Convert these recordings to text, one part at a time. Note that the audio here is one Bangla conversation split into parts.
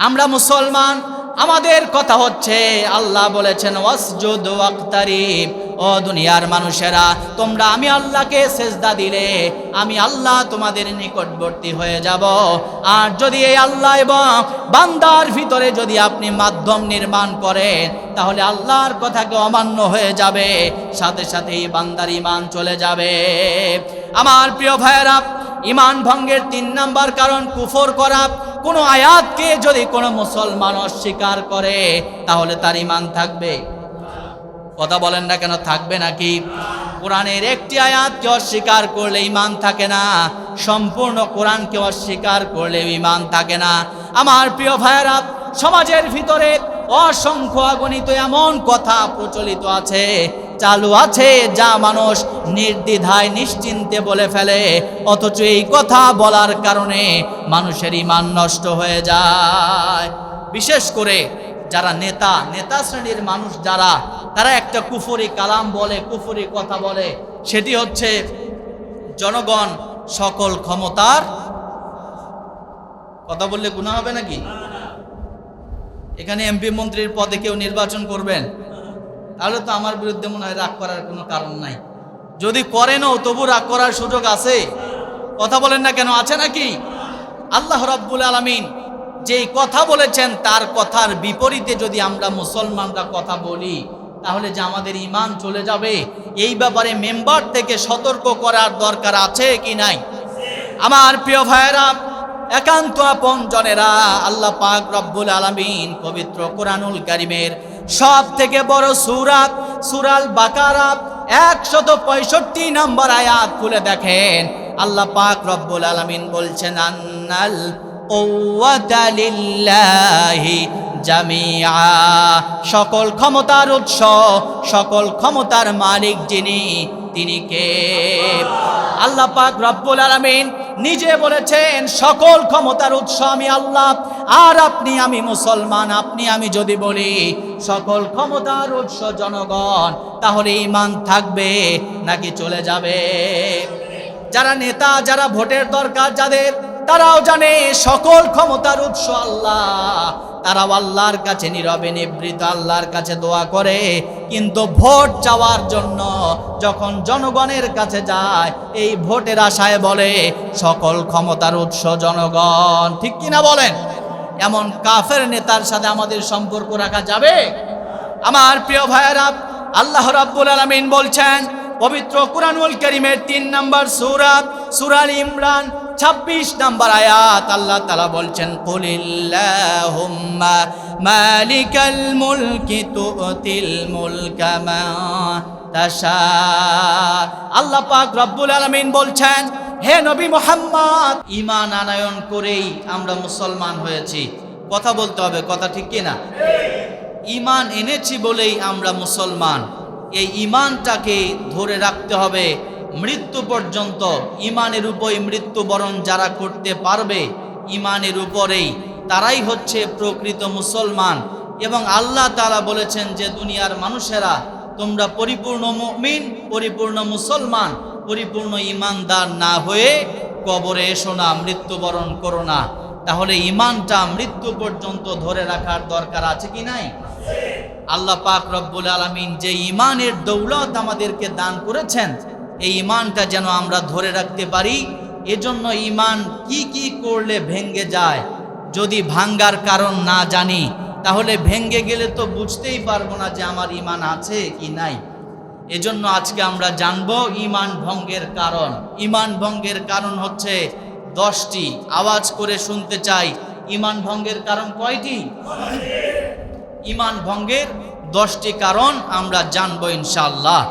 আমরা মুসলমান, আমাদের কথা হচ্ছে আল্লাহ বলেছেন ওয়াসজুদ ওয়াক্তারিব। ও দুনিয়ার মানুষেরা, তোমরা আমি আল্লাহকে সেজদা দিলে আমি আল্লাহ তোমাদের নিকটবর্তী হয়ে যাব। আর যদি এই আল্লাহ এবং বান্দার ভিতরে যদি আপনি মাধ্যম নির্মাণ করেন, তাহলে আল্লাহর কথাকে অমান্য হয়ে যাবে, সাথে সাথেই বান্দার ঈমান চলে যাবে। আমার প্রিয় ভাইয়েরা, ঈমান ভঙ্গের 3 নাম্বার কারণ কুফর করা। কোনো আয়াতকে যদি কোনো মুসলমান অস্বীকার করে, তাহলে তার ঈমান থাকবে? কথা বলেন না কেন, থাকবে নাকি? কোরআনের একটি আয়াতকে অস্বীকার করলে ঈমান থাকে না, সম্পূর্ণ কোরআনকে অস্বীকার করলে ঈমান থাকে না। আমার প্রিয় ভাইয়েরা, সমাজের ভিতরে অসংখ্য অগণিত এমন কথা প্রচলিত আছে, চালু আছে, যা মানুষ নির্দ্বিধায় নিশ্চিন্তে বলে ফেলে, অথচ এই কথা বলার কারণে মানুষের ঈমান নষ্ট হয়ে যায়। বিশেষ করে যারা নেতা শ্রেণীর মানুষ, তারা একটা কুফরি কালাম বলে, কুফরি কথা বলে, সেটি হচ্ছে জনগণ সকল ক্ষমতার। কথা বললে গুনাহ হবে নাকি? এখানে এমপি মন্ত্রীর পদে কেউ নির্বাচন করবেন, তাহলে তো আমার বিরুদ্ধে মনে হয় রাগ করার কোনো কারণ নাই। যদি করেনও তবু রাগ করার সুযোগ আছে? কথা বলেন না কেন, আছে নাকি? আল্লাহ রাব্বুল আলামিন যেই কথা বলেছেন, তার কথার বিপরীতে যদি আমরা মুসলমানরা কথা বলি, তাহলে যে আমাদের ঈমান চলে যাবে, এই ব্যাপারে মেম্বার থেকে সতর্ক করার দরকার আছে কি নাই? আমার প্রিয় ভাইয়েরা, একান্ত আপন জনেরা, আল্লাহ পাক রব্বুল আলামিন পবিত্র কোরআনুল কারীমের সব থেকে বড় সূরা সূরাল বাকারা 165 নম্বর আয়াত খুলে দেখেন, আল্লাহ পাক রব্বুল আলামিন বলছেন, আন্নাল কুওয়াতা লিল্লাহি জামিআ। সকল ক্ষমতার উৎস, সকল ক্ষমতার মালিক যিনি, তিনি কে? আল্লাহ পাক রব্বুল আলামিন নিজে বলেছেন, সকল ক্ষমতার উৎস আমি আল্লাহ। আর আপনি আমি মুসলমান, আপনি আমি যদি বলি সকল ক্ষমতার উৎস জনগণ, তাহলে ঈমান থাকবে নাকি চলে যাবে? যারা নেতা, যারা ভোটের দরকার যাদের, তারাও জানে সকল ক্ষমতার উৎস আল্লাহ, তারাও আল্লাহর কাছে নীরবে নিবৃত আল্লাহর কাছে দোয়া করে, কিন্তু ভোট চাওয়ার জন্য যখন জনগণের কাছে যায়, এই ভোটের আশায় বলে সকল ক্ষমতার উৎস জনগণ। ঠিক কিনা বলেন? এমন কাফের নেতার সাথে আমাদের সম্পর্ক রাখা যাবে? আমার প্রিয় ভাইয়েরা, আল্লাহ রাব্বুল আলামিন বলছেন পবিত্র কুরআনুল কারীমের 3 নম্বর সূরা, সূরা আল ইমরান 26 নম্বর আয়াত, আল্লাহ তাআলা বলছেন, কুলিল্লাহুম্মা মালিকাল মুলকি তুতিল মুলকা মান তাশা। আল্লাহ পাক রব্বুল আলামিন বলছেন, হে নবী মুহাম্মদ, ঈমান আনয়ন করেই আমরা মুসলমান হয়েছি। কথা বলতে হবে, কথা ঠিক কিনা? ঈমান এনেছি বলেই আমরা মুসলমান। এই ঈমানটাকে ধরে রাখতে হবে মৃত্যু পর্যন্ত। ঈমানের উপরই মৃত্যুবরণ যারা করতে পারবে, ঈমানের উপরেই, তারাই হচ্ছে প্রকৃত মুসলমান। এবং আল্লাহ তাআলা বলেছেন যে দুনিয়ার মানুষেরা, তোমরা পরিপূর্ণ মুমিন, পরিপূর্ণ মুসলমান, পরিপূর্ণ ঈমানদার না হয়ে কবরে এসো না, মৃত্যুবরণ করো না। তাহলে ঈমানটা মৃত্যু পর্যন্ত ধরে রাখার দরকার আছে কি নাই? আল্লাহ পাক রব্বুল আলামিন যে ঈমানের দৌলত আমাদেরকে দান করেছেন, এই ঈমানটা যেন আমরা ধরে রাখতে পারি। এজন্য ঈমান কি কি করলে ভেঙ্গে যায়, যদি ভাঙ্গার কারণ না জানি, তাহলে ভেঙ্গে গেলে তো বুঝতেই পারবো না যে আমার ঈমান আছে কি নাই। এজন্য আজকে আমরা জানবো ঈমান ভঙ্গের কারণ। ঈমান ভঙ্গের কারণ হচ্ছে 10টি। আওয়াজ করে শুনতে চাই, ঈমান ভঙ্গের কারণ কয়টি? ঈমান ভঙ্গের 10টি কারণ আমরা জানবো ইনশাআল্লাহ।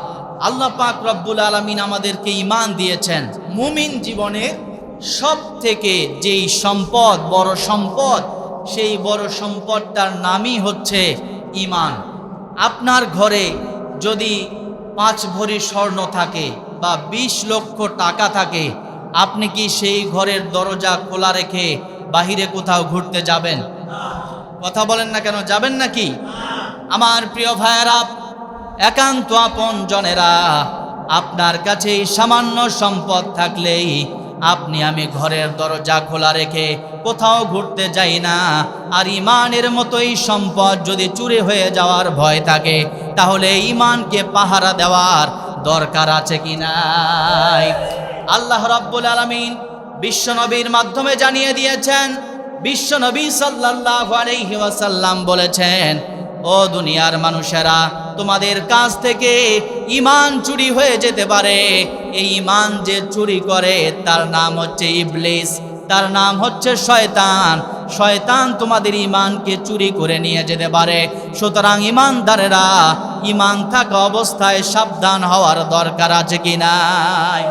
আল্লাহ পাক রব্বুল আলামিন আমাদেরকে ঈমান দিয়েছেন। মুমিন জীবনের সব থেকে যেই সম্পদ, বড় সম্পদ, সেই বড় সম্পদটার নামই হচ্ছে ঈমান। আপনার ঘরে যদি 5 ভরি স্বর্ণ থাকে বা 20 লক্ষ টাকা থাকে, আপনি কি সেই ঘরের দরজা খোলা রেখে বাহিরে কোথাও ঘুরতে যাবেন? কথা বলেন না কেন, যাবেন নাকি? আমার প্রিয় ভাইয়েরা, একান্ত আপন জনেরা, আপনার কাছে সামান্য সম্পদ থাকলেই আপনি আমি ঘরের দরজা খোলা রেখে কোথাও ঘুরতে যাই না, আর ইমানের মতোই সম্পদ যদি চুরি হয়ে যাওয়ার ভয় থাকে, তাহলে ইমানকে পাহারা দেওয়ার দরকার আছে কি নাই? আল্লাহ রাব্বুল আলামিন বিশ্বনবীর মাধ্যমে জানিয়ে দিয়েছেন। বিশ্বনবী সাল্লাল্লাহু আলাইহি ওয়াসাল্লাম বলেছেন, ও দুনিয়ার মানুষেরা, তোমাদের কাছ থেকে ঈমান চুরি হয়ে যেতে পারে। এই ঈমান যে চুরি করে তার নাম হচ্ছে ইবলিস, তার নাম হচ্ছে শয়তান। শয়তান তোমাদের ঈমানকে চুরি করে নিয়ে যেতে পারে। সুতরাং ঈমানদারেরা ঈমান থাকা অবস্থায় সাবধান হওয়ার দরকার আছে কি নাই?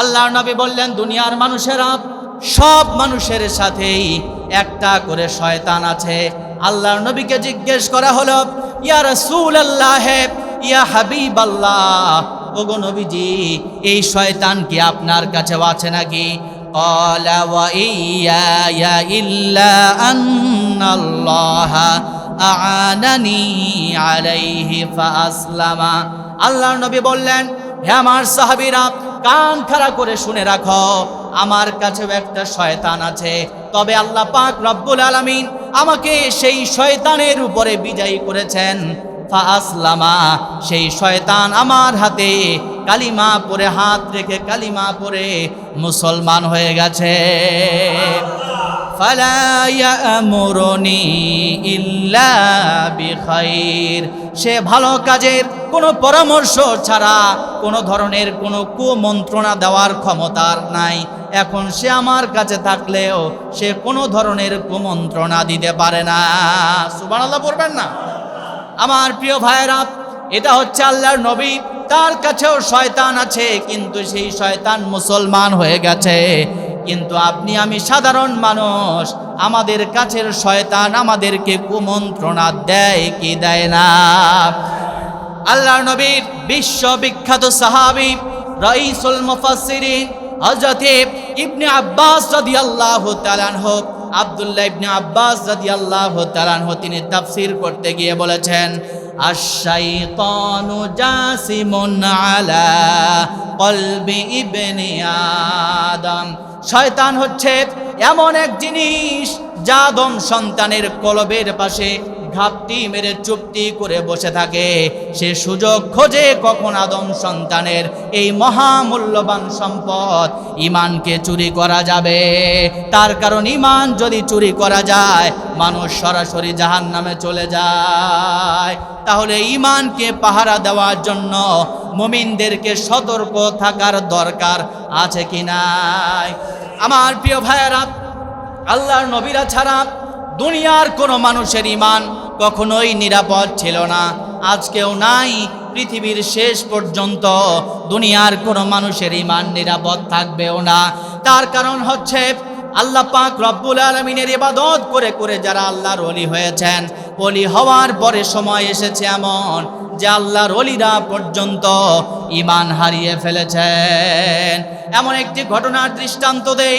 আল্লাহর নবী বললেন, দুনিয়ার মানুষেরা, সব মানুষের সাথেই একটা করে শয়তান আছে। আল্লাহর নবীকে জিজ্ঞেস করা হলো, ইয়া রাসূলুল্লাহ, ইয়া হাবিবাল্লাহ, ওগো নবীজি, এই শয়তান কি আপনার কাছে আছে নাকি? ক্বালা ওয়া ইয়া ইল্লা আন্নাল্লাহা আ'আনানি আলাইহি ফাআসলামা। আল্লাহর নবী বললেন, হে আমার সাহাবীরা, কান খাড়া করে শুনে রাখো, আমার কাছেও একটা শয়তান আছে, তবে আল্লাহ পাক রব্বুল আলামিন আমাকে সেই শয়তানের উপরে বিজয়ী করেছেন। ফাআসলামা, সেই শয়তান আমার হাতে কালিমা পড়ে, হাত রেখে কালিমা পড়ে মুসলমান হয়ে গেছে। ফালা ইয়ামুরুনি ইল্লা বিখাইর, সে ভালো কাজের কোনো পরামর্শ ছাড়া কোনো ধরনের কোনো কুমন্ত্রণা দেওয়ার ক্ষমতার নাই। এখন সে আমার কাছে থাকলেও সে কোনো ধরনের কুমন্ত্রণা দিতে পারে না। সুবহানাল্লাহ পড়বেন না? আমার প্রিয় ভাইরা, এটা হচ্ছে আল্লাহর নবী, তার কাছেও শয়তান আছে, কিন্তু সেই শয়তান মুসলমান হয়ে গেছে। কিন্তু আপনি আমি সাধারণ মানুষ, আমাদের কাছের শয়তান আমাদেরকে কুমন্ত্রণা দেয় কি দেয় না? আল্লাহর নবীর বিশ্ববিখ্যাত সাহাবী রাইসুল মুফাসসিরিন হযরত ইবনে আব্বাস রাদিয়াল্লাহু তাআলা আনহু, আব্দুল্লাহ ইবনে আব্বাস রাদিয়াল্লাহু তাআলা আনহু, তিনি তাফসীর করতে গিয়ে বলেছেন, আশ-শাইতানু জাসিমুন আলা কলবি ইবনে আদম। শয়তান হচ্ছে এমন এক জিনিস যা আদম সন্তানের কলবের পাশে ঘাপটি মেরে চুপটি করে বসে থাকে। সে সুযোগ খোঁজে কখন আদম সন্তানের এই মহামূল্যবান সম্পদ ঈমানকে চুরি করা যাবে। তার কারণ ঈমান যদি চুরি করা যায়, মানুষ সরাসরি জাহান্নামে চলে যায়। তাহলে ঈমানকে পাহারা দেওয়ার জন্য মুমিনদেরকে সতর্ক থাকার দরকার আছে কি নাই? আমার প্রিয় ভাইয়েরা, আল্লাহর নবীরা ছাড়া দুনিয়ার কোনো মানুষের ঈমান কখনোই নিরাপদ ছিল না, আজকেও নাই, পৃথিবীর শেষ পর্যন্ত দুনিয়ার কোনো মানুষের ঈমান নিরাপদ থাকবেও না। তার কারণ হচ্ছে আল্লাহ পাক রব্বুল আলামিনের ইবাদত করে করে যারা আল্লাহর ওলি হয়েছেন, ওলি হওয়ার পরে সময় এসেছে এমন যে আল্লাহর ওলিরা পর্যন্ত ঈমান হারিয়ে ফেলেছেন। এমন একটি ঘটনার দৃষ্টান্ত দেই।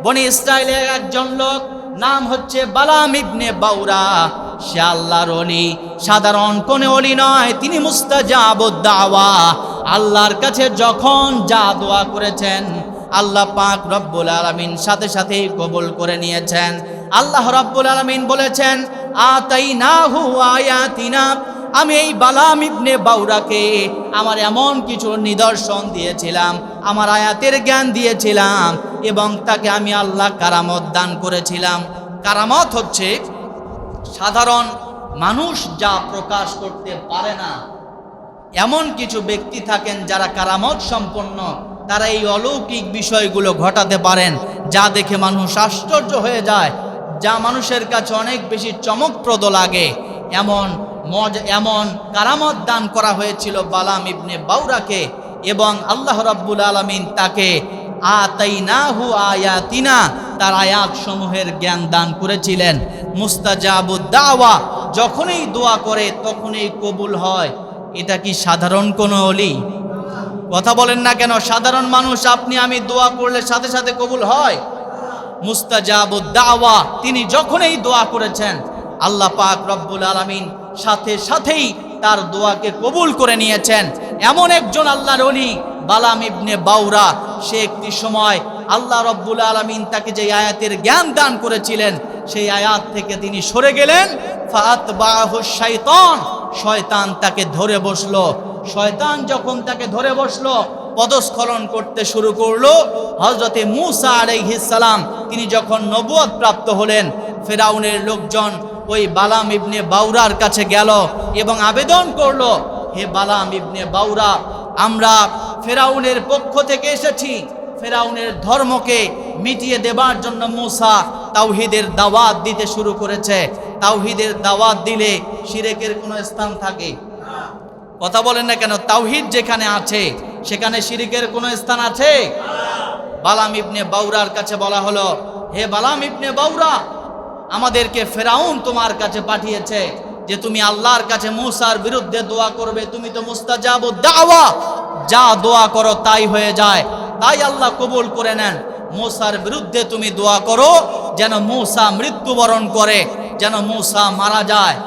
বনি ইসরাইলের একজন লোক, নাম হচ্ছে বালাম ইবনে বাউরা। সে আল্লাহর ওলি, সাধারণ কোন ওলি নয়, তিনি মুস্তাজাবুদ দাওয়া। আল্লাহর কাছে যখন যা দোয়া করেছেন, আল্লাহ পাক রব্বুল আলামিন সাথে সাথেই কবুল করে নিয়েছেন। আল্লাহ রব্বুল আলামিন বলেছেন, আতাইনাহু আয়াতিনা, আমি এই বালাম ইবনে বাউরাকে আমার এমন কিছু নিদর্শন দিয়েছিলাম, আমার আয়াতের জ্ঞান দিয়েছিলাম, এবং তাকে আমি আল্লাহ কারামত দান করেছিলাম। কারামত হচ্ছে সাধারণ মানুষ যা প্রকাশ করতে পারে না, এমন কিছু ব্যক্তি থাকেন যারা কারামত সম্পন্ন, তারা এই অলৌকিক বিষয়গুলো ঘটাতে পারেন, যা দেখে মানুষ আশ্চর্য হয়ে যায়, যা মানুষের কাছে অনেক বেশি চমকপ্রদ লাগে। এমন কারামত দান করা হয়েছিল বালাম ইবনে বাউরাকে, এবং আল্লাহ রাব্বুল আলামিন তাকে আতাইনাহু আয়াতিনা, তার আয়াত সমূহের জ্ঞান দান করেছিলেন। মুস্তাজাবুদ দাওয়া, যখনই দোয়া করে তখনই কবুল হয়। এটা কি সাধারণ কোনো ওলি? কথা বলেন না কেন? সাধারণ মানুষ আপনি আমি দোয়া করলে সাথে সাথে কবুল হয়? মুস্তাজাবুদ দাওয়া, তিনি যখনই দোয়া করেছেন, আল্লাহ পাক রব্বুল আলামিন সাথে সাথেই তার দোয়াকে কবুল করে নিয়েছেন। এমন একজন আল্লাহর ওলি বালাম ইবনে বাউরা, সে একটি সময় আল্লাহ রব্বুল আলামিন তাকে যে আয়াতের জ্ঞান দান করেছিলেন সেই আয়াত থেকে তিনি সরে গেলেন। ফাআতবাহু শাইতান, শয়তান তাকে ধরে বসলো। শয়তান যখন তাকে ধরে বসলো, পদস্খলন করতে শুরু করলো। হযরতে মূসা আলাইহিস সালাম তিনি যখন নবুয়ত প্রাপ্ত হলেন, ফেরাউনের লোকজন ওই বালাম ইবনে বাউরার কাছে গেল এবং আবেদন করলো, হে বালাম ইবনে বাউরা, আমরা ফেরাউনের পক্ষ থেকে এসেছি, ফেরাউনের ধর্মকে মিটিয়ে দেবার জন্য মূসা তাওহীদের দাওয়াত দিতে শুরু করেছে। তাওহীদের দাওয়াত দিলে শিরকের কোনো স্থান থাকে? কথা বলেন না কেন? তাওহীদ যেখানে আছে সেখানে শিরকের কোনো স্থান আছে? বালাম ইবনে বাউরার কাছে বলা হলো, হে বালাম ইবনে বাউরা, আমাদেরকে ফেরাউন তোমার কাছে পাঠিয়েছে যে তুমি আল্লাহর কাছে মূসার বিরুদ্ধে দোয়া করবে। তুমি তো মুস্তাজাবুদ দাওয়া, যা দোয়া করো তাই হয়ে যায়, তাই আল্লাহ কবুল করে নেন। মূসার বিরুদ্ধে তুমি দোয়া করো যেন মূসা মৃত্যুবরণ করে, যেন মূসা মারা যায়।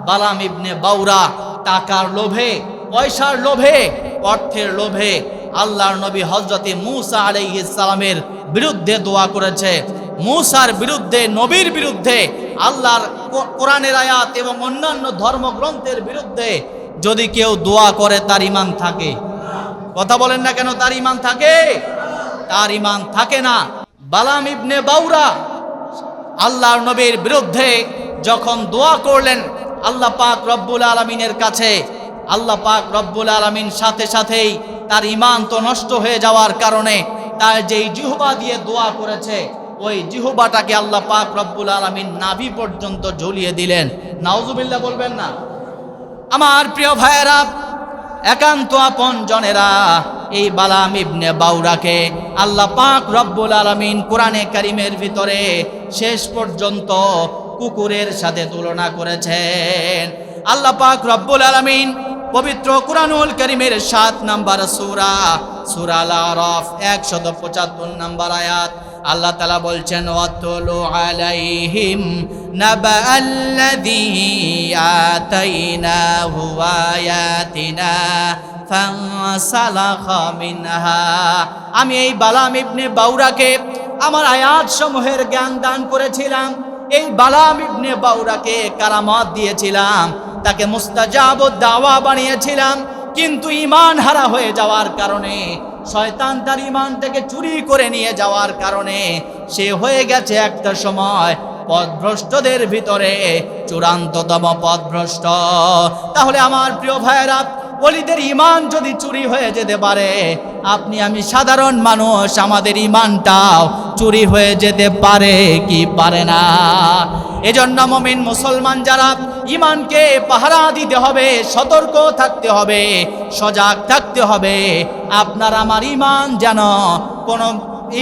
বালাম ইবনে বাউরা টাকার লোভে, পয়সার লোভে, অর্থের লোভে আল্লাহর নবী হযরতে মূসা আলাইহিস সালামের বিরুদ্ধে দোয়া করেছে। মূসার বিরুদ্ধে, নবীর বিরুদ্ধে, আল্লাহর কোরআনের আয়াত এবং অন্যান্য ধর্মগ্রন্থের বিরুদ্ধে যদি কেউ দোয়া করে তার ঈমান থাকে? কথা বলেন না কেন? তার ঈমান থাকে? তার ঈমান থাকে না। বালাম ইবনে বাউরা আল্লাহর নবীর বিরুদ্ধে যখন দোয়া করলেন আল্লাহ পাক রব্বুল আলামিনের কাছে, আল্লাহ পাক রব্বুল আলামিন সাথে সাথেই তার ঈমান তো নষ্ট হয়ে যাওয়ার কারণে তার যেই জিহ্বা দিয়ে দোয়া করেছে ওই জিহ্বাটাকে আল্লাহ পাক রব্বুল আলামিন নাভি পর্যন্ত ঝুলিয়ে দিলেন। নাউজুবিল্লাহ বলবেন না? আমার প্রিয় ভাইয়েরা, একান্ত আপন জনেরা, এই বালাম ইবনে বাউরাকে আল্লাহ পাক রব্বুল আলামিন কোরআনে কারীমের ভিতরে শেষ পর্যন্ত কুকুরের সাথে তুলনা করেছেন। আল্লাহ পাক রব্বুল আলামিন পবিত্র কুরআনুল কারীমের 7 নম্বর সূরা, সূরা আল আরাফ 175 নম্বর আয়াত আল্লাহ তাআলা বলছেন, ওয়াতুলু আলাইহিম নাবাআল্লাযী আতাইনাহু আয়াতিনা ফানসালাখা মিনহা। আমি এই বালাম ইবনে বাউরাকে আমার আয়াত সমূহের জ্ঞান দান করেছিলাম। এই বালাম ইবনে বাউরাকে কারামত দিয়েছিলাম, তাকে মুস্তাজাবুদ দাওয়া বানিয়েছিলাম, কিন্তু ঈমান হারা হয়ে যাওয়ার কারণে, শয়তান তার ঈমান থেকে চুরি করে নিয়ে যাওয়ার কারণে সে হয়ে গেছে একটা সময় পথভ্রষ্টদের ভিতরে চূড়ান্ততম পথভ্রষ্ট। তাহলে আমার প্রিয় ভাইয়েরা, ওলিদের ঈমান যদি চুরি হয়ে যেতে পারে, আপনি আমি সাধারণ মানুষ, আমাদের ঈমানটাও চুরি হয়ে যেতে পারে কি পারে না? এজন্য মুমিন মুসলমান যারা, ঈমানকে পাহারা দিতে হবে, সতর্ক থাকতে হবে, সজাগ থাকতে হবে। আপনার আমার ঈমান যেন কোনো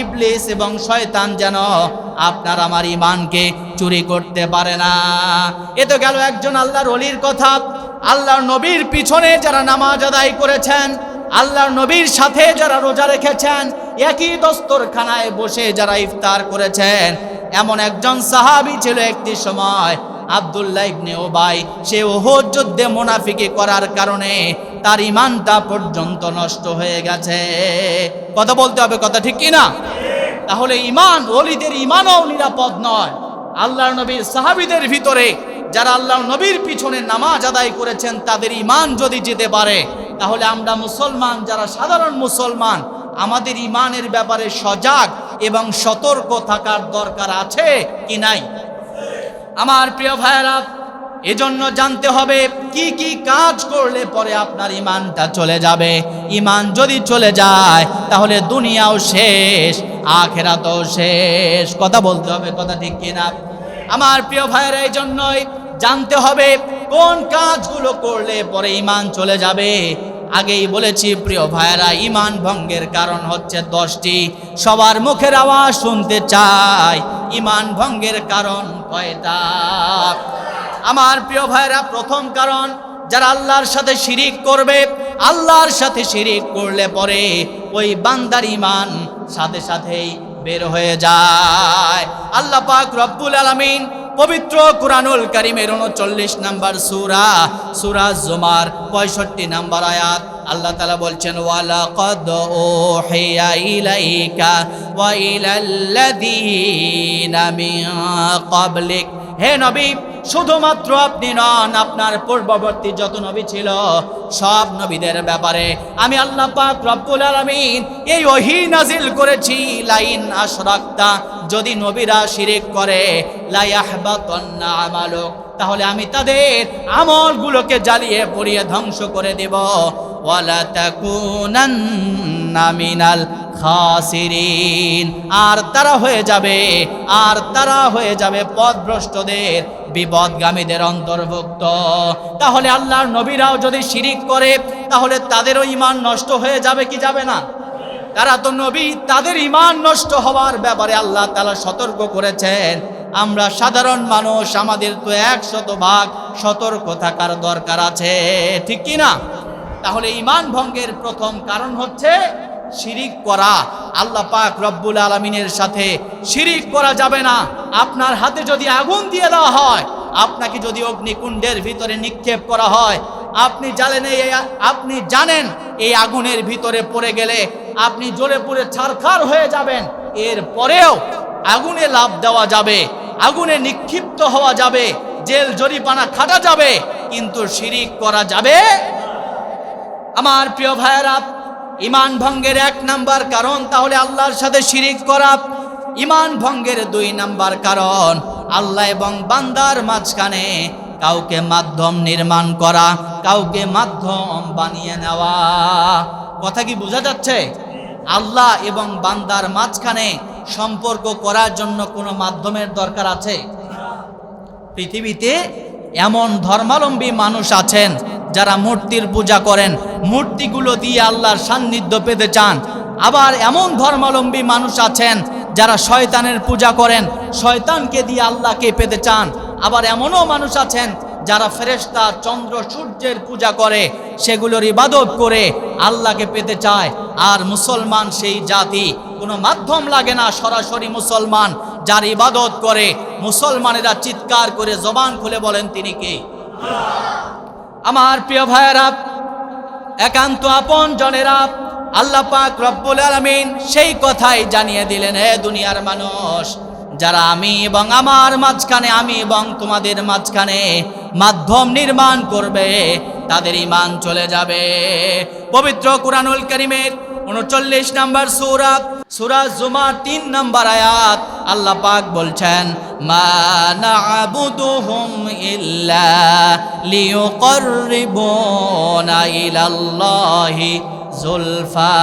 ইবলিস এবং শয়তান যেন আপনার আমার ঈমানকে চুরি করতে পারে না। এ তো গেল একজন আল্লাহর ওলির কথা। আল্লাহর নবীর পিছনে যারা নামাজ আদায় করেছেন, আল্লাহর নবীর সাথে যারা রোজা রেখেছেন, একই দস্তরখানায় বসে যারা ইফতার করেছেন, এমন একজন সাহাবী ছিল একটি সময়, আব্দুল্লাহ ইবনে উবাই। সে উহুদ যুদ্ধে মুনাফিকি করার কারণে তার ঈমানটা পর্যন্ত নষ্ট হয়ে গেছে। কথা বলতে হবে, কথা ঠিক কি না? তাহলে ঈমান, ওলিদের ঈমানও নিরাপদ নয়। আল্লাহর নবীর সাহাবীদের ভিতরে যারা আল্লাহর নবীর পিছনে নামাজ আদায় করেছেন, তাদের ঈমান যদি যেতে পারে, তাহলে আমরা মুসলমান যারা সাধারণ মুসলমান, আমাদের ঈমানের ব্যাপারে সজাগ এবং সতর্ক থাকার দরকার আছে কি নাই? আমার প্রিয় ভাইয়েরা, এজন্য জানতে হবে কি কি কাজ করলে পরে আপনার ঈমানটা চলে যাবে। ঈমান যদি চলে যায় তাহলে দুনিয়াও শেষ, আখিরাতও শেষ। কথা বলতে হবে, কথা ঠিক কিনা? আমার প্রিয় ভাইয়েরা, এই জন্যই জানতে হবে কোন কাজগুলো করলে পরে ঈমান চলে যাবে। আগেই বলেছি প্রিয় ভাইয়েরা, ঈমান ভঙ্গের কারণ হচ্ছে 10টি। সবার মুখের আওয়াজ শুনতে চাই, ঈমান ভঙ্গের কারণ কয়টা? আমার প্রিয় ভাইয়েরা, প্রথম কারণ, যারা আল্লাহর সাথে শিরিক করবে, আল্লাহর সাথে শিরিক করলে পরে ওই বান্দার ঈমান সাথে সাথেই বের হয়ে যায়। আল্লাহ পাক রব্বুল আলামিন পবিত্র কুরআনুল কারীমের 39 নম্বর সূরা, সূরা জুমার 65 নম্বর আয়াত আল্লাহ তাআলা বলছেন ওয়ালাকাদ উহিয়া ইলাইকা ওয়া ইলাল্লাযীনা মিন ক্বাবলিক। হে নবী, শুধুমাত্র আপনি নন, আপনার পূর্ববর্তী যত নবী ছিল সব নবীদের ব্যাপারে আমি আল্লাহ পাক রব্বুল আলামিন এই ওহী নাজিল করেছি। লাইন আশরাকতা, যদি নবীরা শিরিক করে, লা ইয়াহবাতান্না আমালুক, তাহলে আমি তাদের আমলগুলোকে জ্বালিয়ে পুড়িয়ে ধ্বংস করে দেব। ওয়ালা তাকুনান্না মিনাল খাসিরিন, আর তারা হয়ে যাবে পথভ্রষ্টদের, বিপদগামীদের অন্তর্ভুক্ত। তাহলে আল্লাহর নবীরাও যদি শিরিক করে তাহলে তাদেরও ঈমান নষ্ট হয়ে যাবে কি যাবে না? তারা তো নবী, তাদের ঈমান নষ্ট হওয়ার ব্যাপারে আল্লাহ তাআলা সতর্ক করেছেন। আমরা সাধারণ মানুষ, আমাদের তো 100% সতর্ক থাকার দরকার আছে, ঠিক কি না? তাহলে ঈমান ভঙ্গের প্রথম কারণ হচ্ছে শিরিক করা। আল্লাহ পাক রব্বুল আলামিনের সাথে শিরিক করা যাবে না। আপনার হাতে যদি আগুন দিয়ে দেওয়া হয়, আপনাকে যদি অগ্নিকুণ্ডের ভিতরে নিক্ষেপ করা হয়, আপনি জানেন এই আগুনের ভিতরে পড়ে গেলে আপনি জ্বলে পুড়ে ছারখার হয়ে যাবেন। এরপরেও আগুনে লাফ দেওয়া যাবে, আগুনে নিক্ষিপ্ত হওয়া যাবে, জেল জরিমানা খাটা যাবে, কিন্তু শিরিক করা যাবে। আমার প্রিয় ভাইয়েরা, ঈমান ভঙ্গের 1 নাম্বার কারণ তাহলে আল্লাহর সাথে শিরিক করা। ঈমান ভঙ্গের 2 নাম্বার কারণ আল্লাহ এবং বান্দার মাঝখানে কাউকে মাধ্যম নির্মাণ করা, কাউকে মাধ্যম বানিয়ে নেওয়া। কথা কি বোঝা যাচ্ছে? আল্লাহ এবং বান্দার মাঝখানে সম্পর্ক করার জন্য কোনো মাধ্যমের দরকার আছে? পৃথিবীতে এমন ধর্মাবলম্বী মানুষ আছেন যারা মূর্তির পূজা করেন, মূর্তিগুলো দিয়ে আল্লাহর সান্নিধ্য পেতে চান। আবার এমন ধর্মাবলম্বী মানুষ আছেন যারা শয়তানের পূজা করেন, শয়তানকে দিয়ে আল্লাহকে পেতে চান। আবার এমনও মানুষ আছেন যারা ফেরেশতা, চন্দ্র, সূর্যের পূজা করে, সেগুলোর ইবাদত করে আল্লাহকে পেতে চায়। আর মুসলমান সেই জাতি, কোনো মাধ্যম লাগে না, সরাসরি মুসলমান যার ইবাদত করে মুসলমানেরা চিৎকার করে জবান খুলে বলেন তিনি কে? আমার প্রিয় ভাইয়েরা, একান্ত আপন জনেরা, আল্লাহ পাক রব্বুল আলামিন সেই কথাই জানিয়ে দিলেন, হে দুনিয়ার মানুষ, যারা আমি এবং আমার মাঝখানে, আমি এবং তোমাদের মাঝখানে মাধ্যম নির্মাণ করবে তাদের ঈমান চলে যাবে। পবিত্র কুরআনুল কারীমের 39 নম্বর সূরা জুমার 3 নম্বর আয়াত আল্লাহ পাক বলছেন, মা না'বুদুহুম ইল্লা লিয়ুকাররিবুনা ইলাল্লাহি যুলফা।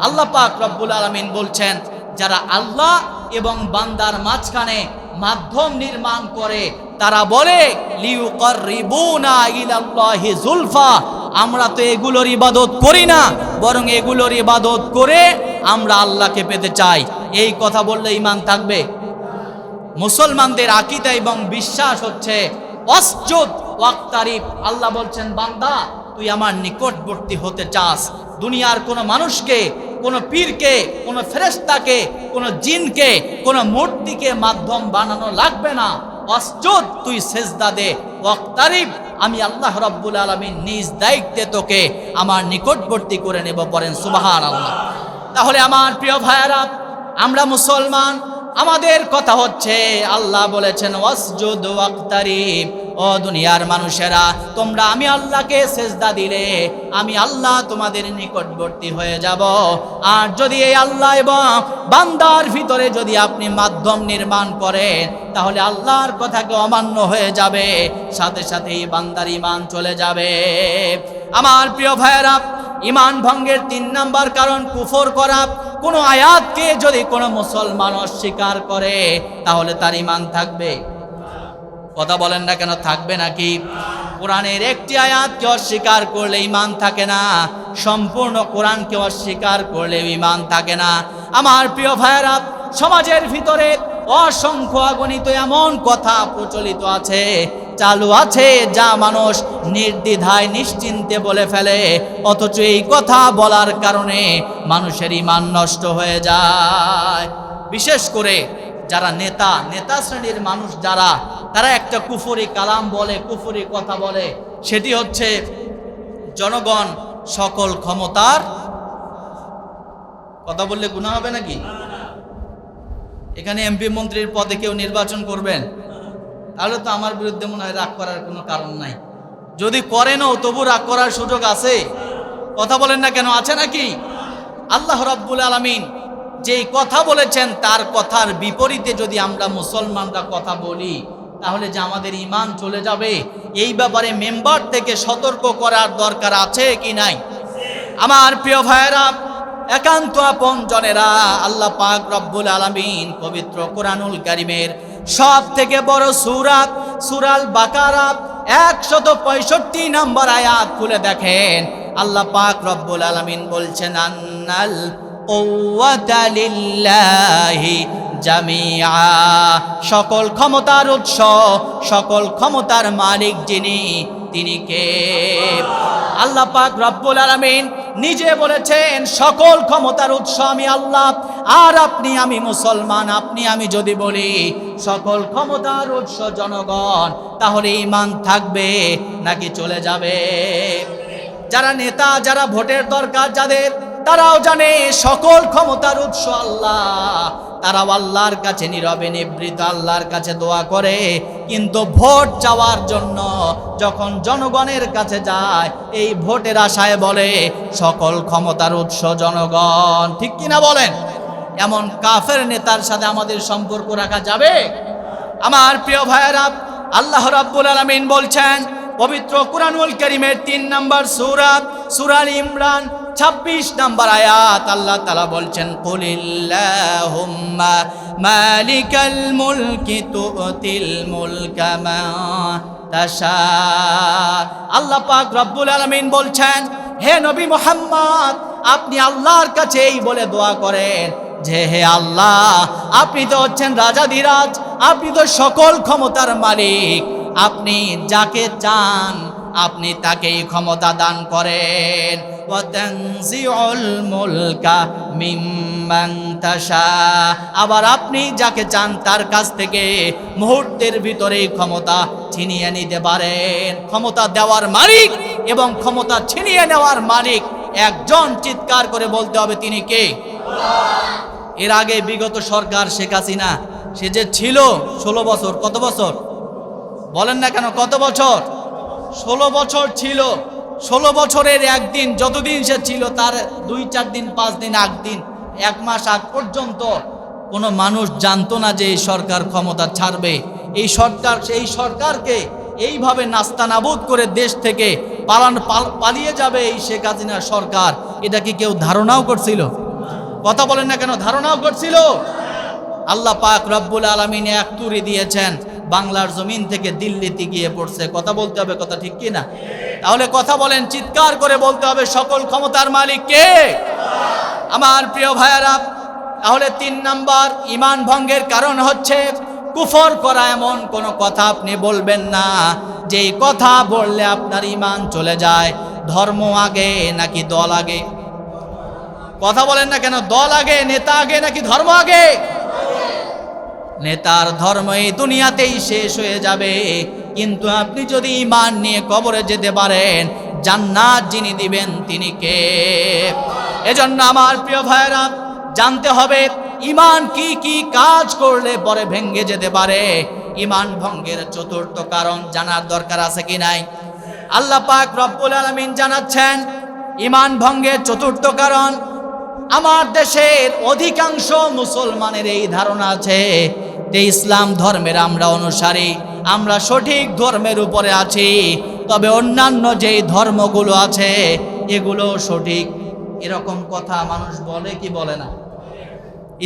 আল্লাহ পাক রব্বুল আলামিন বলছেন, যারা আল্লাহ এবং বান্দার মাঝখানে মাধ্যম নির্মাণ করে তারা বলে লিয়ুকাররিবুনা ইলাল্লাহি যুলফা, আমরা তো এগুলোর ইবাদত করি না, বরং এগুলোর ইবাদত করে আমরা আল্লাহকে পেতে চাই। এই কথা বললে ঈমান থাকবে? মুসলমানদের আকীদা এবং বিশ্বাস হচ্ছে ওয়াসজুদ ওয়াক্তারিব। আল্লাহ বলছেন, বান্দা তুই আমার নিকটবর্তী হতে চাস, দুনিয়ার কোনো মানুষকে, কোনো পীরকে, কোনো ফেরেশতাকে, কোনো জিনকে, কোনো মূর্তিকে মাধ্যম বানানো লাগবে না। ওয়াসজুদ, তুই সেজদা দে, ওয়াক্তারিব, আমি আল্লাহ রাব্বুল আলামিন নিজ দায়িত্বে তোকে আমার নিকটবর্তী করে নেব। পড়েন সুবহানাল্লাহ। তাহলে আমার প্রিয় ভাইয়েরা, আমরা মুসলমান, আমাদের কথা হচ্ছে আল্লাহ বলেছেন ওয়াসজুদ ওয়াক্তারিব। ও দুনিয়ার মানুষেরা, তোমরা আমি আল্লাহকে সেজদা দিলে আমি আল্লাহ তোমাদের নিকটবর্তী হয়ে যাব। আর যদি এই আল্লাহ এবং বান্দার ভিতরে যদি আপনি মাধ্যম নির্মাণ করেন তাহলে আল্লাহর কথাকে অমান্য হয়ে যাবে, সাথে সাথে এই বান্দার ঈমান চলে যাবে। আমার প্রিয় ভাইয়েরা, ঈমান ভঙ্গের 3 নাম্বার কারণ কুফর করা। কোনো আয়াতকে যদি কোনো মুসলমান অস্বীকার করে তাহলে তার ঈমান থাকবে? কথা বলেন না কেন, থাকবে নাকি? কোরআনের একটি আয়াতকে অস্বীকার করলে ঈমান থাকে না, সম্পূর্ণ কোরআনকে অস্বীকার করলে ঈমান থাকে না। আমার প্রিয় ভাইয়েরা, সমাজের ভিতরে অসংখ্য অগণিত এমন কথা প্রচলিত আছে, চালু আছে, যা মানুষ নির্দ্বিধায় নিশ্চিন্তে বলে ফেলে, অথচ এই কথা বলার কারণে মানুষের ঈমান নষ্ট হয়ে যায়। বিশেষ করে যারা নেতা শ্রেণীর মানুষ, তারা একটা কুফরি কালাম বলে, কুফরি কথা বলে, সেটি হচ্ছে জনগণ সকল ক্ষমতার, কথা বললে গুনাহ হবে নাকি? এখানে এমপি মন্ত্রীর পদে কেউ নির্বাচন করবেন, তাহলে তো আমার বিরুদ্ধে মনে হয় রাগ করার কোনো কারণ নাই। যদি করেনও তবু রাগ করার সুযোগ আছে। কথা বলেন না কেন, আছে নাকি? আল্লাহ রাব্বুল আলামিন যেই কথা বলেছেন তার কথার বিপরীতে যদি আমরা মুসলমানরা কথা বলি তাহলে যে আমাদের ঈমান চলে যাবে, এই ব্যাপারে মেম্বার থেকে সতর্ক করার দরকার আছে কি নাই? আমার প্রিয় ভাইয়েরা, একান্ত আপনজনেরা, আল্লাহ পাক রব্বুল আলামিন পবিত্র কোরআনুল কারীমের সব থেকে বড় সূরা সূরাল বাকারা 165 নম্বর আয়াত খুলে দেখেন। আল্লাহ পাক রব্বুল আলামিন বলছেন, আন্নাল কুওয়াতা লিল্লাহি জামিআ, সকল ক্ষমতার উৎস, সকল ক্ষমতার মালিক যিনি, তিনি কে? আল্লাহ পাক রব্বুল আলামিন নিজে বলেছেন সকল ক্ষমতার উৎস আমি আল্লাহ। আর আপনি আমি মুসলমান, আপনি আমি যদি বলি সকল ক্ষমতার উৎস জনগণ, তাহলে ঈমান থাকবে নাকি চলে যাবে? যারা নেতা, যারা ভোটের দরকার যাদের, তারাও জানে সকল ক্ষমতার উৎস আল্লাহ। তারাও আল্লাহর কাছে নীরবে নিবৃত আল্লাহর কাছে দোয়া করে, কিন্তু ভোট চাওয়ার জন্য যখন জনগণের কাছে যায় এই ভোটের আশায় বলে সকল ক্ষমতার উৎস জনগণ। ঠিক কিনা বলেন? এমন কাফের নেতার সাথে আমাদের সম্পর্ক রাখা যাবে? আমার প্রিয় ভাইয়েরা, আল্লাহ রাব্বুল আলামিন বলছেন পবিত্র কুরআনুল কারীমের 3 নম্বর সূরা সূরা আল ইমরান 26 নম্বর আয়াত, আল্লাহ তাআলা বলছেন, কুলিল্লাহুম্মা মালিকাল মুলকি তুতিল মুলকা মা তাশা। আল্লাহ পাক রব্বুল আলামিন বলছেন, হে নবী মুহাম্মদ, আপনি আল্লাহর কাছে এই বলে দোয়া করেন যে হে আল্লাহ, আপনি তো হচ্ছেন রাজাধিরাজ, আপনি তো সকল ক্ষমতার মালিক, আপনি যাকে চান আপনি তাকেই ক্ষমতা দান করেন। ওয়া তানজিউল মুলকা মিম্মান তাশা, আবার আপনি যাকে চান তার কাছ থেকে মুহূর্তের ভিতরেই ক্ষমতা ছিনিয়ে নিতে পারেন। ক্ষমতা দেওয়ার মালিক এবং ক্ষমতা ছিনিয়ে নেওয়ার মালিক একজন। চিৎকার করে বলতে হবে তিনি কে? এর আগে বিগত সরকার শেখ হাসিনা, সে যে ছিল 16 বছর, কত বছর বলেন না কেন, কত বছর? 16 বছর ছিল। 16 বছরের একদিন, যতদিন সে ছিল তার 2-4 দিন 5 দিন 8 দিন 1 মাস আগ পর্যন্ত কোনো মানুষ জানতো না যে এই সরকার ক্ষমতা ছাড়বে। এই সরকার, সেই সরকারকে এইভাবে নাস্তানাবুদ করে দেশ থেকে পালিয়ে যাবে এই শেখ হাসিনার সরকার, এটা কি কেউ ধারণাও করছিল? কথা বলেন না কেন, ধারণাও করছিল? আল্লাহ পাক রব্বুল আলামিন এক তুরি দিয়েছেন, বাংলার জমিন থেকে দিল্লিতে গিয়ে পড়ছে। কথা বলতে হবে, কথা ঠিক কি না? তাহলে কথা বলেন, চিৎকার করে বলতে হবে সকল ক্ষমতার মালিক কে? আমার প্রিয় ভাইয়েরা, তাহলে 3 নাম্বার ঈমান ভঙ্গের কারণ হচ্ছে কুফর করা। এমন কোনো কথা আপনি বলবেন না যেই কথা বললে আপনার ঈমান চলে যায়। ধর্ম আগে নাকি দল আগে? কথা বলেন না কেন, দল আগে, নেতা আগে নাকি ধর্ম আগে? নেতার ধর্ম এই দুনিয়াতেই শেষ হয়ে যাবে, কিন্তু আপনি যদি ঈমান নিয়ে কবরে যেতে পারেন, জান্নাত যিনি দিবেন তিনি কে? এজন্য আমার প্রিয় ভাইরা, জানতে হবে ঈমান কি কি কাজ করলে পরে ভেঙে যেতে পারে। ঈমান ভঙ্গের 4র্থ কারণ জানার দরকার আছে কি নাই? আল্লাহ পাক রব্বুল আলামিন জানাচ্ছেন ঈমান ভঙ্গের 4র্থ কারণ। আমার দেশের অধিকাংশ মুসলমানের এই ধারণা আছে যে ইসলাম ধর্মের আমরা অনুসারী, আমরা সঠিক ধর্মের উপরে আছি, তবে অন্যান্য যেই ধর্মগুলো আছে এগুলো সঠিক। এরকম কথা মানুষ বলে কি বলে না?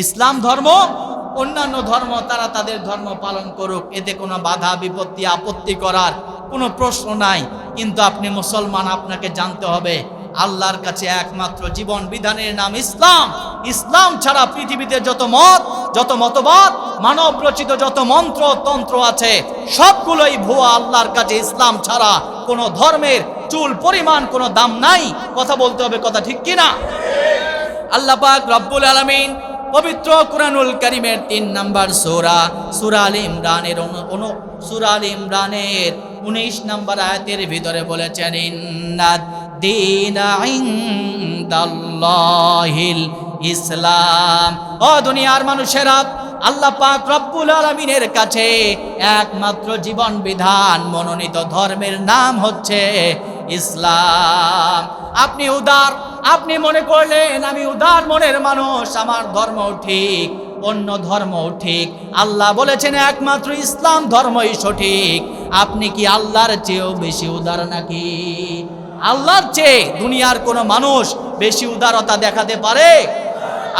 ইসলাম ধর্ম, অন্যান্য ধর্ম তারা তাদের ধর্ম পালন করুক, এতে কোনো বাধা বিপত্তি আপত্তি করার কোনো প্রশ্ন নাই। কিন্তু আপনি মুসলমান, আপনাকে জানতে হবে আল্লাহর কাছে একমাত্র জীবন বিধানের নাম ইসলাম। ইসলাম ছাড়া পৃথিবীতে যত মত, যত মতবাদ, মানব রচিত যত মন্ত্র তন্ত্র আছে সবগুলোই ভুয়া। আল্লাহর কাছে ইসলাম ছাড়া কোনো ধর্মের চুল পরিমাণ কোনো দাম নাই। কথা বলতে হবে, কথা ঠিক কিনা? আল্লাহ পাক রব্বুল আলামিন পবিত্র কুরআনুল কারীমের 3 নম্বর সূরা সূরা আল ইমরানের সূরা আল ইমরানের 19 নম্বর আয়াতের ভিতরে বলেছেন, ইন্নাদ দীনা ইনদাল্লাহিল ইসলাম। ও দুনিয়ার মানুষেরা, আল্লাহ পাক রব্বুল আলামিনের কাছে একমাত্র জীবন বিধান মনোনীত ধর্মের নাম হচ্ছে ইসলাম। আপনি উদার, আপনি মনে করলেন আমি উদার মনের মানুষ, আমার ধর্ম ঠিক, অন্য ধর্ম ঠিক। আল্লাহ বলেছেন একমাত্র ইসলাম ধর্মই সঠিক। আপনি কি আল্লাহর চেয়েও বেশি উদার নাকি? আল্লাহর চেয়ে দুনিয়ার কোনো মানুষ বেশি উদারতা দেখাতে পারে?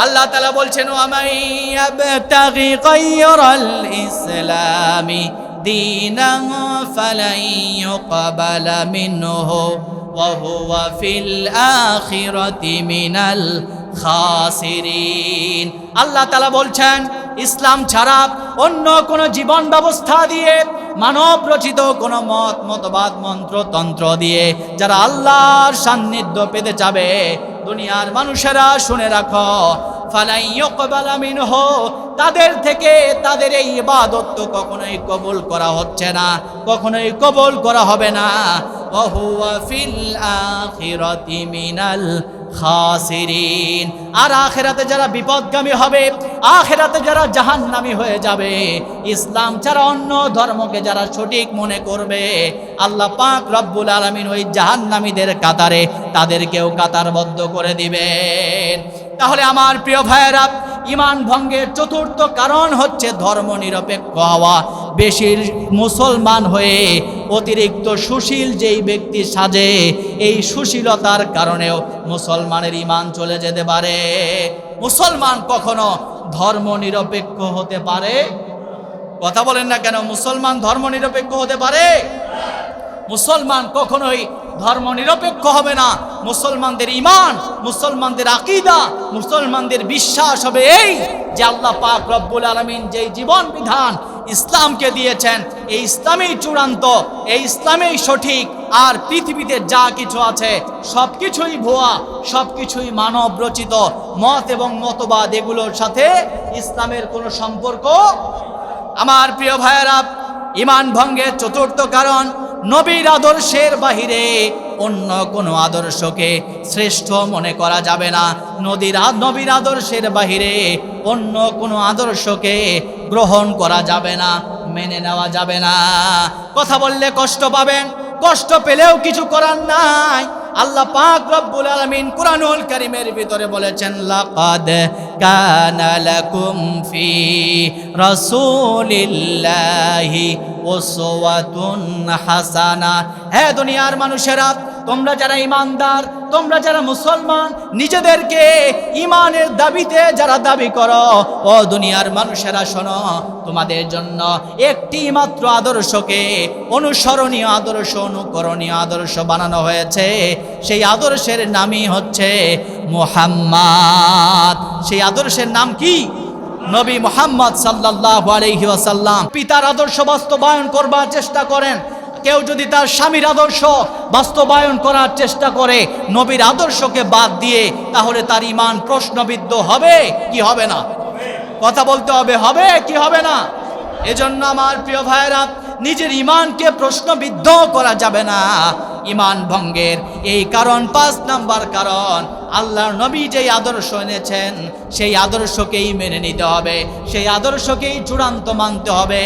আল্লাহ তাআলা বলছেন ওয়ামাইয়াবতাগি গায়রাল ইসলামি দীনান ফালান ইউকবালা মিনহু ওয়া হুয়া ফিল আখিরাতি মিনাল খাসিরিন। আল্লাহ তাআলা বলছেন ইসলাম ছাড়া অন্য কোন জীবন ব্যবস্থা দিয়ে, মানব রচিত কোন মতবাদ মন্ত্রতন্ত্র দিয়ে যারা আল্লাহর সান্নিধ্য পেতে যাবে, দুনিয়ার মানুষেরা শুনে রাখো, ফালাই ইউকবালা মিনহু, তাদের থেকে তাদের এই ইবাদত তো কখনোই কবুল করা হচ্ছে না, কখনোই কবুল করা হবে না। ওয়া হুয়া ফিল আখিরাতি মিনাল খাসিরিন। আর আখিরাতে যারা বিপদগামী হবে, আখিরাতে যারা জাহান্নামী হয়ে যাবে, ইসলাম ছাড়া অন্য ধর্মকে যারা সঠিক মনে করবে, আল্লাহ পাক রব্বুল আলামিন ওই জাহান্নামীদের কাতারে তাদেরকেও কাতারবদ্ধ করে দিবেন। তাহলে আমার প্রিয় ভাইয়েরা, ঈমান ভঙ্গের চতুর্থ কারণ হচ্ছে ধর্ম নিরপেক্ষ হওয়া। বেশি মুসলমান হয়ে অতিরিক্ত সুশীল যেই ব্যক্তি সাজে, এই সুশীলতার কারণেও মুসলমানের ঈমান চলে যেতে পারে। মুসলমান কখনো ধর্ম নিরপেক্ষ হতে পারে? কথা বলেন না কেন? মুসলমান ধর্ম নিরপেক্ষ হতে পারে? মুসলমান কখনোই ধর্ম নিরপেক্ষ হবে না। মুসলমানদের ঈমান, মুসলমানদের আকীদা, মুসলমানদের বিশ্বাস হবে এই যে আল্লাহ পাক রব্বুল আলামিন যেই জীবন বিধান ইসলামকে দিয়েছেন, এই ইসলামই চূড়ান্ত, এই ইসলামই সঠিক। আর পৃথিবীতে যা কিছু আছে সবকিছুই ভুয়া, সবকিছুই মানব রচিত মত এবং মতবাদ, এগুলোর সাথে ইসলামের কোনো সম্পর্ক। আমার প্রিয় ভাইয়েরা, ঈমান ভঙ্গের চতুর্থ কারণ, নবীর আদর্শের বাহিরে অন্য কোনো আদর্শকে শ্রেষ্ঠ মনে করা যাবে না। নবীর আদর্শের বাহিরে অন্য কোনো আদর্শকে গ্রহণ করা যাবে না, মেনে নেওয়া যাবে না। কথা বললে কষ্ট পাবেন, কষ্ট পেলেও কিছু করার নাই। আল্লাহ পাক রব্বুল আলামিন কুরআনুল কারীমের ভিতরে বলেছেন, লাকাদ কানা লাকুম ফি রাসূলিল্লাহি উসওয়াতুন হাসানা। হে দুনিয়ার মানুষেরা, তোমরা যারা ঈমানদার, তোমরা যারা মুসলমান, নিজেদেরকে ঈমানের দাবিতে যারা দাবি করো, ও দুনিয়ার মানুষেরা শোনো, তোমাদের জন্য একটি মাত্র আদর্শকে অনুসরণীয় আদর্শ, অনুকরণীয় আদর্শ বানানো হয়েছে। সেই আদর্শের নামই হচ্ছে মুহাম্মদ। সেই আদর্শের নাম কি? নবী মুহাম্মদ সাল্লাল্লাহু আলাইহি ওয়াসাল্লাম। পিতার আদর্শ বাস্তবায়ন করবার চেষ্টা করেন, কেউ যদি তার স্বামীর আদর্শ বাস্তবায়ন করার চেষ্টা করে নবীর আদর্শকে বাদ দিয়ে, তাহলে তার ঈমান প্রশ্নবিদ্ধ হবে কি হবে না? কথা বলতে হবে, হবে কি হবে না? এজন্য আমার প্রিয় ভাইয়েরা, নিজের ঈমানকে প্রশ্নবিদ্ধ করা যাবে না। ঈমান ভঙ্গের এই কারণ, 5 নাম্বার কারণ, আল্লাহর নবী যেই আদর্শ এনেছেন সেই আদর্শকেই মেনে নিতে হবে, সেই আদর্শকেই চূড়ান্ত মানতে হবে।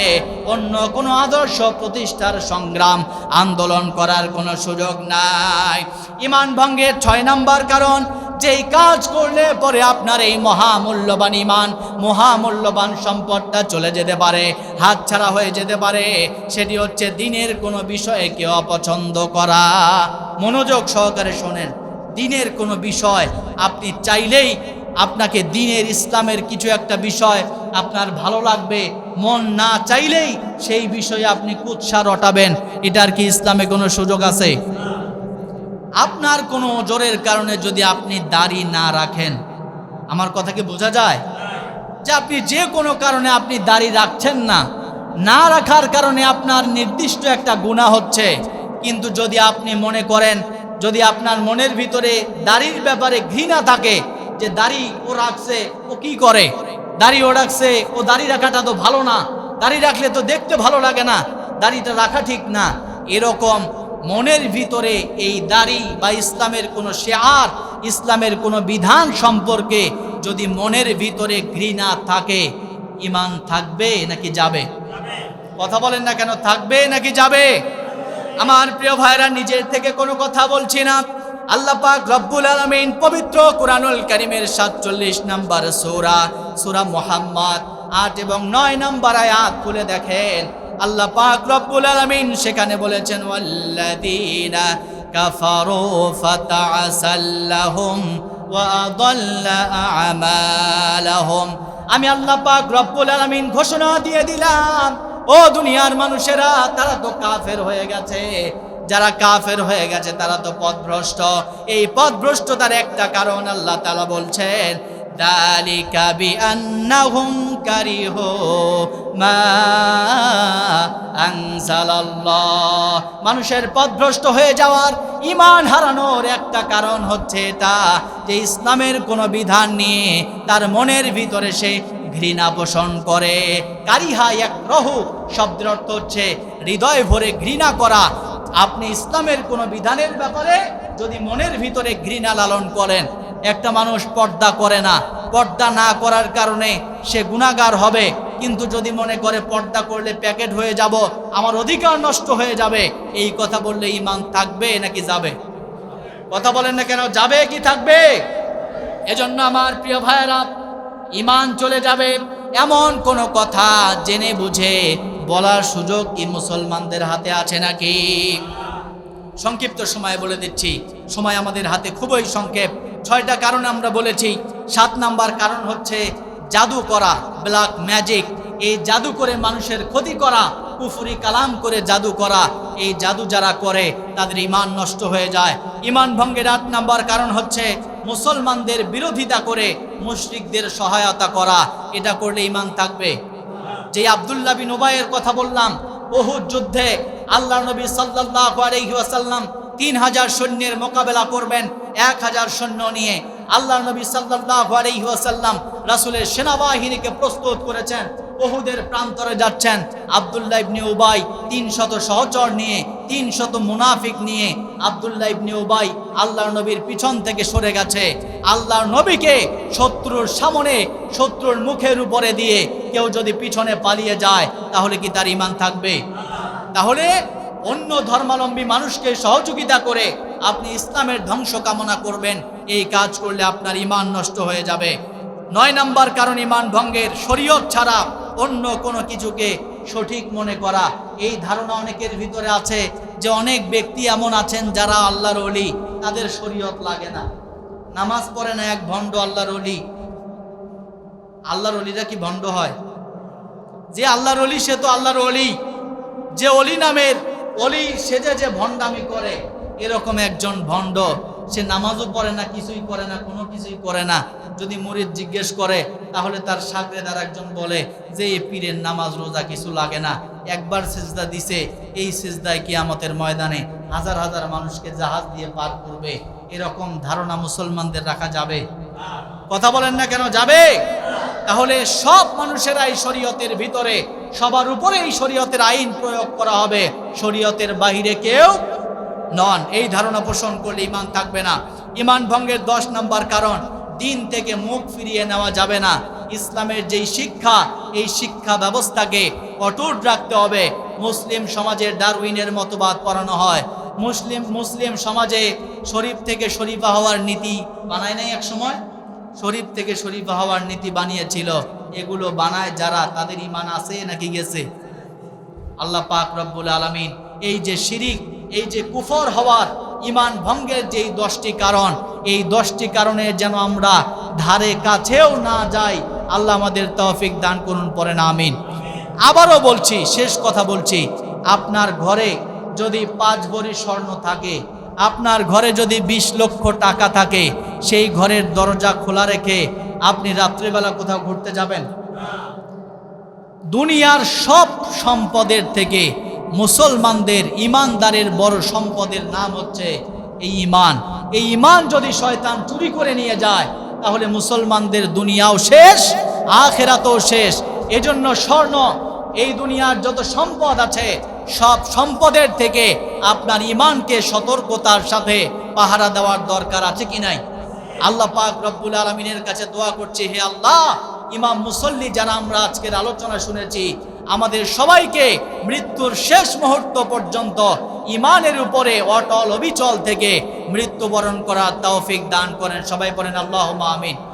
অন্য কোনো আদর্শ প্রতিষ্ঠার সংগ্রাম, আন্দোলন করার কোনো সুযোগ নাই। ঈমান ভঙ্গের 6 নাম্বার কারণ, যেই কাজ করলে পরে আপনার এই মহামূল্যবান ঈমান, মহামূল্যবান সম্পদটা চলে যেতে পারে, হাতছাড়া হয়ে যেতে পারে, সেটি হচ্ছে দ্বীনের কোনো বিষয়কে অপছন্দ করা। মনোযোগ সহকারে শোনেন, দ্বীনের কোনো বিষয় আপনি চাইলেই, আপনাকে দ্বীনের ইসলামের কিছু একটা বিষয় আপনার ভালো লাগবে, মন না চাইলেই সেই বিষয়ে আপনি কুৎসা রটাবেন, এটার কি ইসলামে কোনো সুযোগ আছে? আপনার কোনো ওজরের কারণে যদি আপনি দাড়ি না রাখেন, আমার কথা কি বোঝা যায়? যে আপনি যে কোনো কারণে আপনি দাড়ি রাখছেন না, না রাখার কারণে আপনার নির্দিষ্ট একটা গুনাহ হচ্ছে। কিন্তু যদি আপনি মনে করেন, যদি আপনার মনের ভিতরে দাড়ির ব্যাপারে ঘৃণা থাকে, যে দাড়ি ও রাখছে, ও কি করে, দাড়ি ও রাখছে, ও দাড়ি রাখাটা তো ভালো না, দাড়ি রাখলে তো দেখতে ভালো লাগে না, দাড়িটা রাখা ঠিক না, এরকম মনের ভিতরে এই দাড়ি বা ইসলামের কোনো শিআর, ইসলামের কোনো বিধান সম্পর্কে যদি মনের ভিতরে ঘৃণা থাকে, ঈমান থাকবে নাকি যাবে? কথা বলেন না কেন, থাকবে নাকি যাবে? আমার প্রিয় ভাইরা, নিজের থেকে কোনো কথা বলছি না। আল্লাহ পাক রব্বুল আলামিন পবিত্র কুরআনুল কারীমের 47 নম্বর সূরা, সূরা মুহাম্মদ 8 এবং 9 নম্বর আয়াত খুলে দেখেন। আল্লাহ পাক রব্বুল আলামিন সেখানে বলেছেন, ওয়াল্লাযীনা কাফারু ফাতাআসাল্লাহুম ওয়া আদাল্লা আমালাহুম। আমি আল্লাহ পাক রব্বুল আলামিন ঘোষণা দিয়ে দিলাম, ও দুনিয়ার মানুষেরা, তারা তো কাফের হয়ে গেছে। যারা কাফের হয়ে গেছে তারা তো পথভ্রষ্ট। এই পথভ্রষ্টতার একটা কারণ আল্লাহ তাআলা বলছেন, যালিকা বিআন্নাহুম কারিহু মা আনজালাল্লাহ। মানুষের পথভ্রষ্ট হয়ে যাওয়ার, ঈমান হারানোর একটা কারণ হচ্ছে এটা যে ইসলামের কোনো বিধান নিয়ে তার মনের ভিতরে সে ঘৃণা পোষণ করে। কারিহা ইয়াকরাহু শব্দের অর্থ হচ্ছে হৃদয় ভরে ঘৃণা করা। আপনি ইসলামের কোনো বিধানের ব্যাপারে যদি মনের ভিতরে ঘৃণা লালন করেন, একটা মানুষ পর্দা করে না, পর্দা না করার কারণে সে গুনাহগার হবে, কিন্তু যদি মনে করে পর্দা করলে প্যাকেট হয়ে যাব, আমার অধিকার নষ্ট হয়ে যাবে, এই কথা বললে ঈমান থাকবে নাকি যাবে? কথা বলেন না কেন, যাবে কি থাকবে? এজন্য আমার প্রিয় ভাইয়েরা, ঈমান চলে যাবে এমন কোন কথা জেনে বুঝে বলার সুযোগ কি মুসলমানদের হাতে আছে নাকি? সংক্ষিপ্ত সময় বলে দিচ্ছি, সময় আমাদের হাতে খুবই সংক্ষেপ। 6টা কারণ আমরা বলেছি। 7 নাম্বার কারণ হচ্ছে জাদু করা, ব্ল্যাক ম্যাজিক। এই জাদু করে মানুষের ক্ষতি করা, কুফরি কালাম করে জাদু করা, এই জাদু যারা করে তাদের ঈমান নষ্ট হয়ে যায়। ঈমান ভঙ্গের 8 নাম্বার কারণ হচ্ছে মুসলমানদের বিরোধিতা করে মুশরিকদের সহায়তা করা। এটা করলে ঈমান থাকবে? যে আব্দুল্লাহ বিন উবাইয়ের কথা বললাম, উহুদ যুদ্ধে আল্লাহর নবী সাল্লাল্লাহু আলাইহি ওয়াসাল্লাম 3000 সৈন্যের মোকাবেলা করবেন 1000 সৈন্য নিয়ে। আল্লাহর নবী সাল্লাল্লাহু আলাইহি ওয়াসাল্লাম রাসূলের সেনাবাহিনীকে প্রস্তুত করেছেন, উহুদের প্রান্তরে যাচ্ছেন। আব্দুল্লাহ ইবনে উবাই 300 সহচর নিয়ে, 300 মুনাফিক নিয়ে আব্দুল্লাহ ইবনে উবাই আল্লাহর নবীর পিছন থেকে সরে গেছে। আল্লাহর নবীকে শত্রুর সামনে, শত্রুর মুখের উপরে দিয়ে কেউ যদি পিছনে পালিয়ে যায় তাহলে কি তার ঈমান থাকবে? তাহলে অন্য ধর্মাবলম্বী মানুষকে সহযোগিতা করে আপনি ইসলামের ধ্বংস কামনা করবেন, এই কাজ করলে আপনার ঈমান নষ্ট হয়ে যাবে। 9 নাম্বার কারণ ঈমান ভঙ্গের, শরীয়ত ছাড়া অন্য কোনো কিছুকে সঠিক মনে করা। এই ধারণা অনেকের ভিতরে আছে যে অনেক ব্যক্তি এমন আছেন যারা আল্লাহর ওলি, তাদের শরীয়ত লাগে না, নামাজ পড়ে না, এক ভণ্ড আল্লাহর ওলি। আল্লাহর ওলিরা কি ভণ্ড হয়? যে আল্লাহর ওলি সে তো আল্লাহর ওলি, যে ওলি নামের ওলি সেজে যে ভণ্ডামি করে, এরকম একজন ভণ্ড। সে নামাজও পড়ে না, কিছুই করে না, কোনো কিছুই করে না। যদি মুরিদ জিজ্ঞেস করে তাহলে তার শাগরেদ আর একজন বলে যে এই পীরের নামাজ রোজা কিছু লাগে না, একবার সিজদা দিছে, এই সিজদায় কিয়ামতের ময়দানে হাজার হাজার মানুষকে জাহাজ দিয়ে পার করবে। এরকম ধারণা মুসলমানদের রাখা যাবে? কথা বলেন না কেন, যাবে? তাহলে সব মানুষেরা এই শরীয়তের ভিতরে, সবার উপরে এই শরীয়তের আইন প্রয়োগ করা হবে, শরীয়তের বাহিরে কেউ নন। এই ধারণা পোষণ করলে ঈমান থাকবে না। ঈমান ভঙ্গের 10 নাম্বার কারণ, দিন থেকে মুখ ফিরিয়ে নেওয়া যাবে না। ইসলামের যেই শিক্ষা, এই শিক্ষা ব্যবস্থাকে অটুট রাখতে হবে। মুসলিম সমাজের ডারউইনের মতবাদ পড়ানো হয়। মুসলিম সমাজে শরীফ থেকে শরীফা হওয়ার নীতি বানায় নাই এক সময়? শরীফ থেকে শরীফা হওয়ার নীতি বানিয়েছিল। এগুলো বানায় যারা, তাদের ঈমান আছে নাকি গেছে? আল্লাহ পাক রব্বুল আলামিন এই যে শিরিক, এই যে কুফর হওয়ার, ঈমান ভঙ্গের যেই 10টি কারণ, এই 10টি কারণে যেন আমরা ধারে কাছেও না যাই, আল্লাহ আমাদের তৌফিক দান করুন, পড়েন আমিন। আবারও বলছি, শেষ কথা বলছি, আপনার ঘরে যদি 5 ভরি স্বর্ণ থাকে, আপনার ঘরে যদি 20 লক্ষ টাকা থাকে, সেই ঘরের দরজা খোলা রেখে আপনি রাত্রিবেলা কোথাও ঘুরতে যাবেন? দুনিয়ার সব সম্পদের থেকে মুসলমানদের, ইমানদারের বড় সম্পদের নাম হচ্ছে এই ঈমান। এই ঈমান যদি শয়তান চুরি করে নিয়ে যায় তাহলে মুসলমানদের দুনিয়াও শেষ, আখিরাতও শেষ। এজন্য স্বর্ণ, এই দুনিয়ার যত সম্পদ আছে সব সম্পদের থেকে আপনার ঈমানকে সতর্কতার সাথে পাহারা দেওয়ার দরকার আছে কি নাই? আল্লাহ পাক রব্বুল আলামিনের কাছে দোয়া করছি, হে আল্লাহ, ইমাম মুসল্লি যারা আমরা আজকের আলোচনা শুনেছি, আমাদের সবাইকে মৃত্যুর শেষ মুহূর্ত পর্যন্ত ঈমানের উপরে অটল অবিচল থেকে মৃত্যুবরণ করার তৌফিক দান করেন। সবাই পড়েন আল্লাহুম্মা আমিন।